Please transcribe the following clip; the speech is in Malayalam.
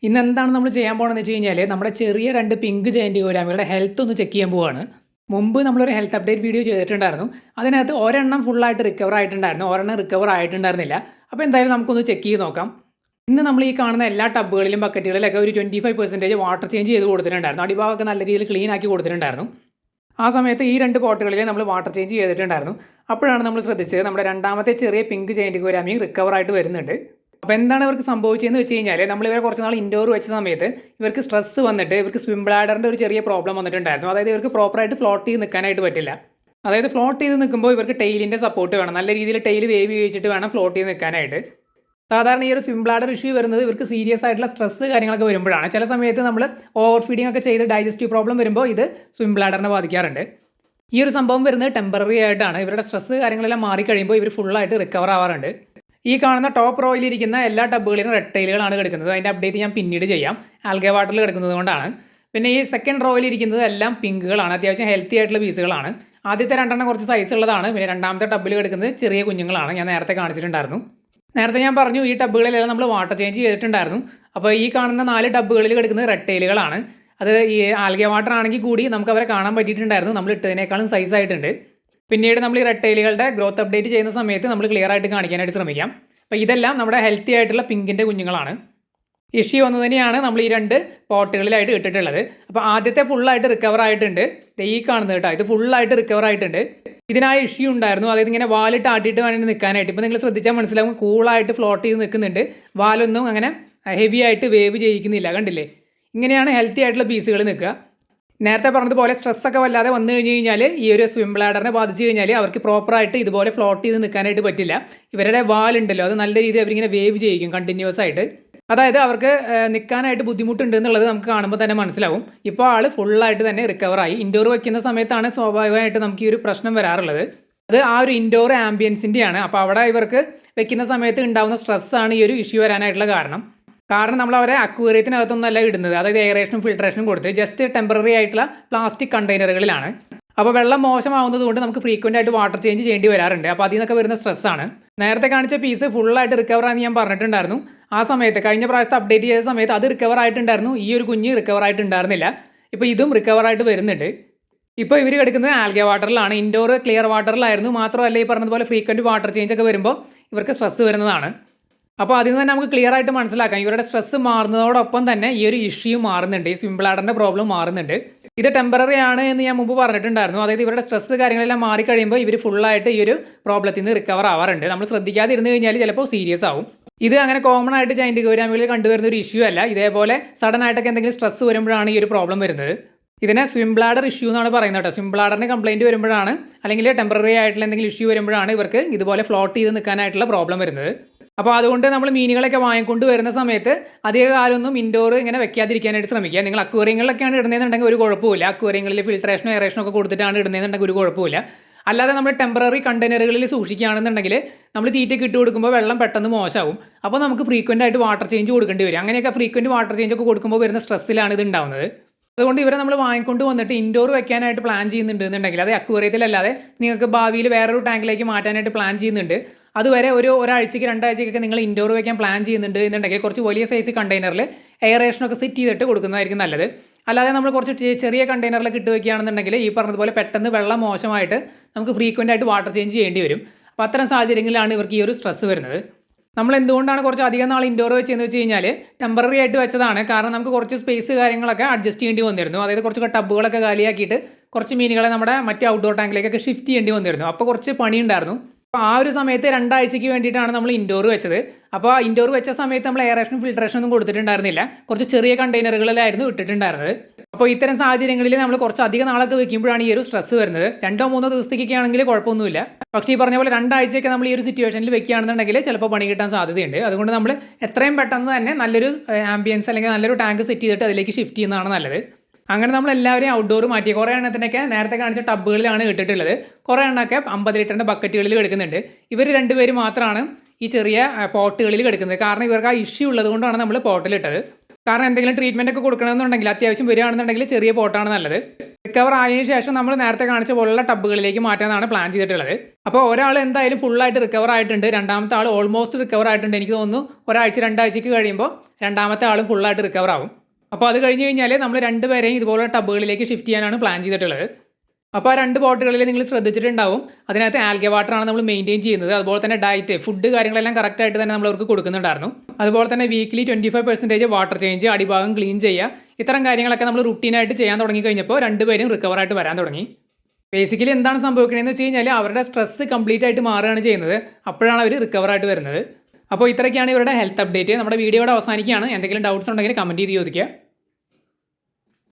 ഇന്ന് എന്താണ് നമ്മൾ ചെയ്യാൻ പോകണമെന്ന് വെച്ച് കഴിഞ്ഞാൽ നമ്മുടെ ചെറിയ 2 പിങ്ക് ജയന്റ് ഗോരാമികളുടെ ഹെൽത്ത് ഒന്ന് ചെക്ക് ചെയ്യാൻ പോവുകയാണ്. മുമ്പ് നമ്മളൊരു ഹെൽത്ത് അപ്ഡേറ്റ് വീഡിയോ ചെയ്തിട്ടുണ്ടായിരുന്നു. അതിനകത്ത് ഒരെണ്ണം ഫുള്ളായിട്ട് റിക്കവർ ആയിട്ടുണ്ടായിരുന്നു, ഒരെണ്ണം റിക്കവർ ആയിട്ടുണ്ടായിരുന്നില്ല. അപ്പോൾ എന്തായാലും നമുക്കൊന്ന് ചെക്ക് ചെയ്ത് നോക്കാം. ഇന്ന് നമ്മൾ ഈ കാണുന്ന എല്ലാ ടബുകളിലും ബക്കറ്റുകളിലൊക്കെ ഒരു 25% വാട്ടർ ചേഞ്ച് ചെയ്ത് കൊടുത്തിട്ടുണ്ടായിരുന്നു. അടിഭാഗമൊക്കെ നല്ല രീതിയിൽ ക്ലീൻ ആക്കി കൊടുത്തിട്ടുണ്ടായിരുന്നു. ആ സമയത്ത് ഈ 2 പോട്ടുകളിൽ നമ്മൾ വാട്ടർ ചേഞ്ച് ചെയ്തിട്ടുണ്ടായിരുന്നു. അപ്പോഴാണ് നമ്മൾ ശ്രദ്ധിച്ചത് നമ്മുടെ രണ്ടാമത്തെ ചെറിയ പിങ്ക് ജയന്റ് ഗോരാമിയും റിക്കവർ ആയിട്ട് വരുന്നുണ്ട്. അപ്പോൾ എന്താണ് ഇവർക്ക് സംഭവിച്ചതെന്ന് വെച്ച് കഴിഞ്ഞാൽ നമ്മൾ ഇവരെ കുറച്ച് നാൾ ഇൻഡോർ വെച്ച സമയത്ത് ഇവർക്ക് സ്ട്രെസ് വന്നിട്ട് ഇവർക്ക് സ്വിം ബ്ലാഡറിൻ്റെ ഒരു ചെറിയ പ്രോബ്ലം വന്നിട്ടുണ്ടായിരുന്നു. അതായത് ഇവർക്ക് പ്രോപ്പറായിട്ട് ഫ്ലോട്ട് ചെയ്ത് നിൽക്കാനായിട്ട് പറ്റില്ല. അതായത് ഫ്ലോട്ട് ചെയ്ത് നിൽക്കുമ്പോൾ ഇവർക്ക് ടെയിലിൻ്റെ സപ്പോർട്ട് വേണം. നല്ല രീതിയിൽ ടെയിൽ വേവ് കഴിച്ചിട്ട് വേണം ഫ്ലോട്ട് ചെയ്ത് നിൽക്കാനായിട്ട്. സാധാരണ ഈ ഒരു സ്വിം ബ്ലാഡർ ഇഷ്യൂ വരുന്നത് ഇവർക്ക് സീരിയസ് ആയിട്ടുള്ള സ്ട്രെസ് കാര്യങ്ങളൊക്കെ വരുമ്പോഴാണ്. ചില സമയത്ത് നമ്മൾ ഓവർ ഫീഡിംഗ് ഒക്കെ ചെയ്ത് ഡൈജസ്റ്റീവ് പ്രോബ്ലം വരുമ്പോൾ ഇത് സ്വിം ബ്ലാഡറിനെ ബാധിക്കാറുണ്ട്. ഈ ഒരു സംഭവം വരുന്നത് ടെമ്പററി ആയിട്ടാണ്. ഇവരുടെ സ്ട്രെസ് കാര്യങ്ങളെല്ലാം മാറിക്കഴിയുമ്പോൾ ഇവർ ഫുള്ളായിട്ട് റിക്കവർ ആവാറുണ്ട്. ഈ കാണുന്ന ടോപ്പ് റോയിലിരിക്കുന്ന എല്ലാ ടബുകളിലും റെഡ് ടൈലുകളാണ് കിടക്കുന്നത്. അതിൻ്റെ അപ്ഡേറ്റ് ഞാൻ പിന്നീട് ചെയ്യാം, ആൽഗെ വാട്ടറിൽ കിടക്കുന്നത് കൊണ്ടാണ്. പിന്നെ ഈ സെക്കൻഡ് റോയിലിരിക്കുന്നത് എല്ലാം പിങ്കുകളാണ്, അത്യാവശ്യം ഹെൽത്തി ആയിട്ടുള്ള പീസുകളാണ്. ആദ്യത്തെ 2 എണ്ണം കുറച്ച് സൈസ് ഉള്ളതാണ്. പിന്നെ രണ്ടാമത്തെ ടബിൽ കിടക്കുന്നത് ചെറിയ കുഞ്ഞുങ്ങളാണ്. ഞാൻ നേരത്തെ കാണിച്ചിട്ടുണ്ടായിരുന്നു. നേരത്തെ ഞാൻ പറഞ്ഞു ഈ ടബുകളിലെല്ലാം നമ്മൾ വാട്ടർ ചേഞ്ച് ചെയ്തിട്ടുണ്ടായിരുന്നു. അപ്പോൾ ഈ കാണുന്ന 4 ടബുകളിൽ കിടക്കുന്നത് റെഡ് ടൈലുകളാണ്. അത് ഈ ആൽഗെ വാട്ടർ ആണെങ്കിൽ കൂടി നമുക്ക് അവരെ കാണാൻ പറ്റിയിട്ടുണ്ടായിരുന്നു. നമ്മൾ ഇട്ടതിനേക്കാളും സൈസ് ആയിട്ടുണ്ട്. പിന്നീട് നമ്മൾ ഈ റെഡ് ടൈലുകളുടെ ഗ്രോത്ത് അപ്ഡേറ്റ് ചെയ്യുന്ന സമയത്ത് നമ്മൾ ക്ലിയർ ആയിട്ട് കാണിക്കാനായിട്ട് ശ്രമിക്കാം. അപ്പോൾ ഇതെല്ലാം നമ്മുടെ ഹെൽത്തി ആയിട്ടുള്ള പിങ്കിൻ്റെ കുഞ്ഞുങ്ങളാണ്. ഇഷ്യൂ വന്നു തന്നെയാണ് നമ്മൾ ഈ 2 പോട്ടുകളിലായിട്ട് ഇട്ടിട്ടുള്ളത്. അപ്പോൾ ആദ്യത്തെ ഫുള്ളായിട്ട് റിക്കവർ ആയിട്ടുണ്ട്. ഈ കാണുന്നത് കേട്ടോ, ഇത് ഫുള്ളായിട്ട് റിക്കവർ ആയിട്ടുണ്ട്. ഇതിനായ ഇഷ്യൂ ഉണ്ടായിരുന്നു, അതായത് ഇങ്ങനെ വാലിട്ട് ആട്ടിയിട്ട് വേണമെങ്കിൽ നിൽക്കാനായിട്ട്. ഇപ്പോൾ നിങ്ങൾ ശ്രദ്ധിച്ചാൽ മനസ്സിലാവും, കൂളായിട്ട് ഫ്ലോട്ട് ചെയ്ത് നിൽക്കുന്നുണ്ട്. വാലൊന്നും അങ്ങനെ ഹെവി ആയിട്ട് വേവ് ചെയ്യിക്കുന്നില്ല, കണ്ടില്ലേ? ഇങ്ങനെയാണ് ഹെൽത്തി ആയിട്ടുള്ള പീസുകൾ നിൽക്കുക. നേരത്തെ പറഞ്ഞതുപോലെ സ്ട്രെസ്സൊക്കെ വല്ലാതെ വന്നു കഴിഞ്ഞ് കഴിഞ്ഞാൽ ഈ ഒരു സ്വിം ബ്ലാഡറിനെ ബാധിച്ചു കഴിഞ്ഞാൽ അവർക്ക് പ്രോപ്പറായിട്ട് ഇതുപോലെ ഫ്ലോട്ട് ചെയ്ത് നിൽക്കാനായിട്ട് പറ്റില്ല. ഇവരുടെ വാലുണ്ടല്ലോ, അത് നല്ല രീതിയിൽ അവരിങ്ങനെ വേവ് ചെയ്യിക്കും കണ്ടിന്യൂസ് ആയിട്ട്. അതായത് അവർക്ക് നിൽക്കാനായിട്ട് ബുദ്ധിമുട്ടുണ്ട് എന്നുള്ളത് നമുക്ക് കാണുമ്പോൾ തന്നെ മനസ്സിലാവും. ഇപ്പോൾ ആൾ ഫുള്ളായിട്ട് തന്നെ റിക്കവറായി. ഇൻഡോർ വയ്ക്കുന്ന സമയത്താണ് സ്വാഭാവികമായിട്ട് നമുക്ക് ഈ ഒരു പ്രശ്നം വരാറുള്ളത്. അത് ആ ഒരു ഇൻഡോർ ആംബിയൻസിൻ്റെയാണ്. അപ്പോൾ അവിടെ ഇവർക്ക് വെക്കുന്ന സമയത്ത് ഉണ്ടാകുന്ന സ്ട്രെസ്സാണ് ഈ ഒരു ഇഷ്യൂ വരാനായിട്ടുള്ള കാരണം. നമ്മൾ അവരെ അക്വേറിയത്തിനകത്തൊന്നല്ല ഇടുന്നത്, അതായത് എയറേഷനും ഫിൽട്രേഷനും കൊടുത്ത് ജസ്റ്റ് ടെമ്പററി ആയിട്ടുള്ള പ്ലാസ്റ്റിക് കണ്ടെയ്നറുകളിലാണ്. അപ്പോൾ വെള്ളം മോശമാവുന്നത് കൊണ്ട് നമുക്ക് ഫ്രീക്വൻ്റ് ആയിട്ട് വാട്ടർ ചേഞ്ച് ചെയ്യേണ്ടി വരാറുണ്ട്. അപ്പോൾ അതിൽ നിന്നൊക്കെ വരുന്ന സ്ട്രെസ്സാണ്. നേരത്തെ കാണിച്ച പീസ് ഫുള്ളായിട്ട് റിക്കവർ ആണെന്ന് ഞാൻ പറഞ്ഞിട്ടുണ്ടായിരുന്നു. ആ സമയത്ത് കഴിഞ്ഞ പ്രാവശ്യത്തെ അപ്ഡേറ്റ് ചെയ്ത സമയത്ത് അത് റിക്കവർ ആയിട്ടുണ്ടായിരുന്നു. ഈ ഒരു കുഞ്ഞ് റിക്കവർ ആയിട്ടുണ്ടായിരുന്നില്ല. ഇപ്പോൾ ഇതും റിക്കവർ ആയിട്ട് വരുന്നുണ്ട്. ഇപ്പോൾ ഇവർ കിടക്കുന്നത് ആൽഗെ വാട്ടറിലാണ്. ഇൻഡോർ ക്ലിയർ വാട്ടറിലായിരുന്നു. മാത്രമല്ല ഈ പറഞ്ഞതുപോലെ ഫ്രീക്വൻറ്റ് വാട്ടർ ചേഞ്ച് ഒക്കെ വരുമ്പോൾ ഇവർക്ക് സ്ട്രെസ് വരുന്നതാണ്. അപ്പോൾ അതിൽ നിന്ന് തന്നെ നമുക്ക് ക്ലിയർ ആയിട്ട് മനസ്സിലാക്കാം, ഇവരുടെ സ്ട്രെസ് മാറുന്നതോടൊപ്പം തന്നെ ഈ ഒരു ഇഷ്യൂ മാറുന്നുണ്ട്, ഈ സ്വിം ബ്ലാഡറിൻ്റെ പ്രോബ്ലം മാറുന്നുണ്ട്. ഇത് ടെമ്പററി ആണ് എന്ന് ഞാൻ മുമ്പ് പറഞ്ഞിട്ടുണ്ടായിരുന്നു. അതായത് ഇവരുടെ സ്ട്രെസ് കാര്യങ്ങളെല്ലാം മാറിക്കഴിയുമ്പോൾ ഇവർ ഫുള്ളായിട്ട് ഈ ഒരു പ്രോബ്ലത്തിൽ നിന്ന് റിക്കവർ ആവാറുണ്ട്. നമ്മൾ ശ്രദ്ധിക്കാതിരുന്ന് കഴിഞ്ഞാൽ ചിലപ്പോൾ സീരിയസ് ആവും. ഇത് അങ്ങനെ കോമൺ ആയിട്ട് ജയന്റ് ഗോരാമികളിൽ കണ്ടുവരുന്ന ഒരു ഇഷ്യൂ അല്ല. ഇതേപോലെ സഡൻ ആയിട്ടൊക്കെ എന്തെങ്കിലും സ്ട്രെസ് വരുമ്പോഴാണ് ഈ ഒരു പ്രോബ്ലം വരുന്നത്. ഇതിനെ സ്വിം ബ്ലാഡർ ഇഷ്യൂ എന്നാണ് പറയുന്നത് കേട്ടോ. സ്വിം ബ്ലാഡറിന് കംപ്ലയിൻറ്റ് വരുമ്പോഴാണ്, അല്ലെങ്കിൽ ടെമ്പററി ആയിട്ടുള്ള എന്തെങ്കിലും ഇഷ്യൂ വരുമ്പോഴാണ് ഇവർക്ക് ഇതുപോലെ ഫ്ലോട്ട് ചെയ്ത് നിൽക്കാനായിട്ടുള്ള പ്രോബ്ലം വരുന്നത്. അപ്പോൾ അതുകൊണ്ട് നമ്മൾ മീനുകളൊക്കെ വാങ്ങിക്കൊണ്ട് വരുന്ന സമയത്ത് അധിക കാലമൊന്നും ഇൻഡോർ ഇങ്ങനെ വെക്കാതിരിക്കാനായിട്ട് ശ്രമിക്കുക. നിങ്ങൾ അക്വേറിയങ്ങളിലൊക്കെയാണ് ഇടുന്നതെന്നുണ്ടെങ്കിൽ ഒരു കുഴപ്പമില്ല. അക്വേറിയങ്ങളിൽ ഫിൽട്രേഷനോ എയറേഷനോ ഒക്കെ കൊടുത്തിട്ടാണ് ഇടുന്നതെന്നുണ്ടെങ്കിൽ ഒരു കുഴപ്പമില്ല. അല്ലാതെ നമ്മൾ ടെമ്പററി കണ്ടെയ്നറുകളിൽ സൂക്ഷിക്കുകയാണെന്നുണ്ടെങ്കിൽ നമ്മൾ തീറ്റയ്ക്ക് ഇട്ട് കൊടുക്കുമ്പോൾ വെള്ളം പെട്ടെന്ന് മോശമാവും. അപ്പോൾ നമുക്ക് ഫ്രീക്വൻ്റ് ആയിട്ട് വാട്ടർ ചേഞ്ച് കൊടുക്കേണ്ടി വരും. അങ്ങനെയൊക്കെ ഫ്രീക്വൻറ്റ് വാട്ടർ ചേഞ്ച് ഒക്കെ കൊടുക്കുമ്പോൾ വരുന്ന സ്ട്രെസ്സിലാണ് ഇത് ഉണ്ടാവുന്നത്. അതുകൊണ്ട് ഇവരെ നമ്മൾ വാങ്ങിക്കൊണ്ട് വന്നിട്ട് ഇൻഡോർ വെക്കാനായിട്ട് പ്ലാൻ ചെയ്യുന്നുണ്ടെന്നുണ്ടെങ്കിൽ, അത് അക്വേറിയത്തിലല്ലാതെ നിങ്ങൾക്ക് ഭാവിയിൽ വേറൊരു ടാങ്കിലേക്ക് മാറ്റാനായിട്ട് പ്ലാൻ ചെയ്യുന്നുണ്ട്, അതുവരെ ഒരാഴ്ചയ്ക്ക് 2 ആഴ്ചയ്ക്കൊക്കെ നിങ്ങൾ ഇൻഡോർ വയ്ക്കാൻ പ്ലാൻ ചെയ്യുന്നുണ്ട് എന്നുണ്ടെങ്കിൽ കുറച്ച് വലിയ സൈസ് കണ്ടെയ്നറിൽ എയറേഷനൊക്കെ സെറ്റ് ചെയ്തിട്ട് കൊടുക്കുന്നതായിരിക്കും നല്ലത്. അല്ലാതെ നമ്മൾ കുറച്ച് ചെറിയ കണ്ടെയ്നറിലൊക്കെ ഇട്ട് വയ്ക്കുകയാണെന്നുണ്ടെങ്കിൽ ഈ പറഞ്ഞതുപോലെ പെട്ടെന്ന് വെള്ളം മോശമായിട്ട് നമുക്ക് ഫ്രീക്വൻ്റ് ആയിട്ട് വാട്ടർ ചേഞ്ച് ചെയ്യേണ്ടി വരും. അപ്പോൾ അത്തരം സാഹചര്യങ്ങളിലാണ് ഇവർക്ക് ഈ ഒരു സ്ട്രെസ് വരുന്നത്. നമ്മൾ എന്തുകൊണ്ടാണ് കുറച്ച് അധികം നാൾ ഇൻഡോർ വെച്ചതെന്ന് വെച്ച് കഴിഞ്ഞാൽ ടെമ്പററി ആയിട്ട് വെച്ചതാണ്. കാരണം നമുക്ക് കുറച്ച് സ്പേസ് കാര്യങ്ങളൊക്കെ അഡ്ജസ്റ്റ് ചെയ്യേണ്ടി വന്നിരുന്നു. അതായത് കുറച്ച് ടബുകളൊക്കെ കാലിയാക്കിയിട്ട് കുറച്ച് മീനുകളെ നമ്മുടെ മറ്റ് ഔട്ട്ഡോർ ടാങ്കിലേക്കൊക്കെ ഷിഫ്റ്റ് ചെയ്യേണ്ടി വന്നിരുന്നു. അപ്പോൾ കുറച്ച് പണിയുണ്ടായിരുന്നു. അപ്പോൾ ആ ഒരു സമയത്ത് 2 ആഴ്ചയ്ക്ക് വേണ്ടിയിട്ടാണ് നമ്മൾ ഇൻഡോർ വെച്ചത്. അപ്പോൾ ഇൻഡോർ വെച്ച സമയത്ത് നമ്മൾ എയറേഷനും ഫിൽട്രേഷനും ഒന്നും കൊടുത്തിട്ടുണ്ടായിരുന്നില്ല. കുറച്ച് ചെറിയ കണ്ടെയ്നറുകളിലായിരുന്നു ഇട്ടിട്ടുണ്ടായിരുന്നത്. അപ്പോൾ ഇത്തരം സാഹചര്യങ്ങളിൽ നമ്മൾ കുറച്ച് അധികം നാളൊക്കെ വെക്കുമ്പോഴാണ് ഈ ഒരു സ്ട്രെസ് വരുന്നത്. 2-3 ദിവസത്തേക്കൊക്കെ ആണെങ്കിൽ കുഴപ്പമൊന്നുമില്ല. പക്ഷേ ഈ പറഞ്ഞ പോലെ 2 ആഴ്ചയൊക്കെ നമ്മൾ ഈ ഒരു സിറ്റുവേഷനിൽ വെക്കുകയാണെന്നുണ്ടെങ്കിൽ ചിലപ്പോൾ പണി കിട്ടാൻ സാധ്യതയുണ്ട്. അതുകൊണ്ട് നമ്മൾ എത്രയും പെട്ടെന്ന് തന്നെ നല്ലൊരു ആംബിയൻസ് അല്ലെങ്കിൽ നല്ലൊരു ടാങ്ക് സെറ്റ് ചെയ്തിട്ട് അതിലേക്ക് ഷിഫ്റ്റ് ചെയ്യുന്നതാണ് നല്ലത്. അങ്ങനെ നമ്മൾ എല്ലാവരെയും ഔട്ട്ഡോർ മാറ്റി. കുറേ എണ്ണത്തിനൊക്കെ നേരത്തെ കാണിച്ച ടബുകളിലാണ് ഇട്ടിട്ടുള്ളത്. കുറേ എണ്ണമൊക്കെ 50 ലിറ്ററിൻ്റെ ബക്കറ്റുകളിൽ കിടക്കുന്നുണ്ട്. ഇവർ 2 പേര് മാത്രമാണ് ഈ ചെറിയ പോട്ടുകളിൽ കിടക്കുന്നത്. കാരണം ഇവർക്ക് ആ ഇഷ്യൂ ഉള്ളത് കൊണ്ടാണ് നമ്മൾ പോട്ടിലിട്ടത്. കാരണം എന്തെങ്കിലും ട്രീറ്റ്മെൻറ്റ് ഒക്കെ കൊടുക്കണമെന്നുണ്ടെങ്കിൽ അത്യാവശ്യം വരികയാണെന്നുണ്ടെങ്കിൽ ചെറിയ പോട്ടാണ് നല്ലത്. റിക്കവർ ആയതിനു ശേഷം നമ്മൾ നേരത്തെ കാണിച്ച പോലുള്ള ടബ്ബുകളിലേക്ക് മാറ്റാനാണ് പ്ലാൻ ചെയ്തിട്ടുള്ളത്. അപ്പോൾ ഒരാൾ എന്തായാലും ഫുള്ളായിട്ട് റിക്കവർ ആയിട്ടുണ്ട്, രണ്ടാമത്തെ ആൾ ഓൾമോസ്റ്റ് റിക്കവർ ആയിട്ടുണ്ട്. എനിക്ക് തോന്നുന്നു ഒരാഴ്ച 2 ആഴ്ചയ്ക്ക് കഴിയുമ്പോൾ രണ്ടാമത്തെ ആളും ഫുള്ളായിട്ട് റിക്കവർ ആവും. അപ്പോൾ അത് കഴിഞ്ഞ് കഴിഞ്ഞാൽ നമ്മൾ രണ്ടുപേരെയും ഇതുപോലുള്ള ടബ്ബുകളിലേക്ക് ഷിഫ്റ്റ് ചെയ്യാനാണ് പ്ലാൻ ചെയ്തിട്ടുള്ളത്. അപ്പോൾ ആ 2 ബോട്ടുകളിൽ നിങ്ങൾ ശ്രദ്ധിച്ചിട്ടുണ്ടാവും, അതിനകത്ത് ആൽഗെ വാട്ടറാണ് നമ്മൾ മെയിൻറ്റെയിൻ ചെയ്യുന്നത്. അതുപോലെ തന്നെ ഡയറ്റ്, ഫുഡ് കാര്യങ്ങളെല്ലാം കറക്റ്റായിട്ട് തന്നെ നമ്മൾ അവർക്ക് കൊടുക്കുന്നുണ്ടായിരുന്നു. അതുപോലെ തന്നെ വീക്കിലി 25% വാട്ടർ ചേഞ്ച്, അടിഭാഗം ക്ലീൻ ചെയ്യുക, ഇത്തരം കാര്യങ്ങളൊക്കെ നമ്മൾ റുട്ടീനായിട്ട് ചെയ്യാൻ തുടങ്ങി കഴിഞ്ഞപ്പോൾ രണ്ടുപേരും റിക്കവറായിട്ട് വരാൻ തുടങ്ങി. ബേസിക്കലി എന്താണ് സംഭവിക്കണമെന്ന് വെച്ച് കഴിഞ്ഞാൽ അവരുടെ സ്ട്രെസ്സ് കംപ്ലീറ്റ് ആയിട്ട് മാറുകയാണ് ചെയ്യുന്നത്. അപ്പോഴാണ് അവർ റിക്കവറായിട്ട് വരുന്നത്. അപ്പോൾ ഇത്രയൊക്കെയാണ് ഇവരുടെ ഹെൽത്ത് അപ്ഡേറ്റ്. നമ്മുടെ വീഡിയോയുടെ അവസാനിക്കുകയാണ്. എന്തെങ്കിലും ഡൗട്ട്സ് ഉണ്ടെങ്കിൽ കമൻറ്റ് ചെയ്ത് ചോദിക്കുക.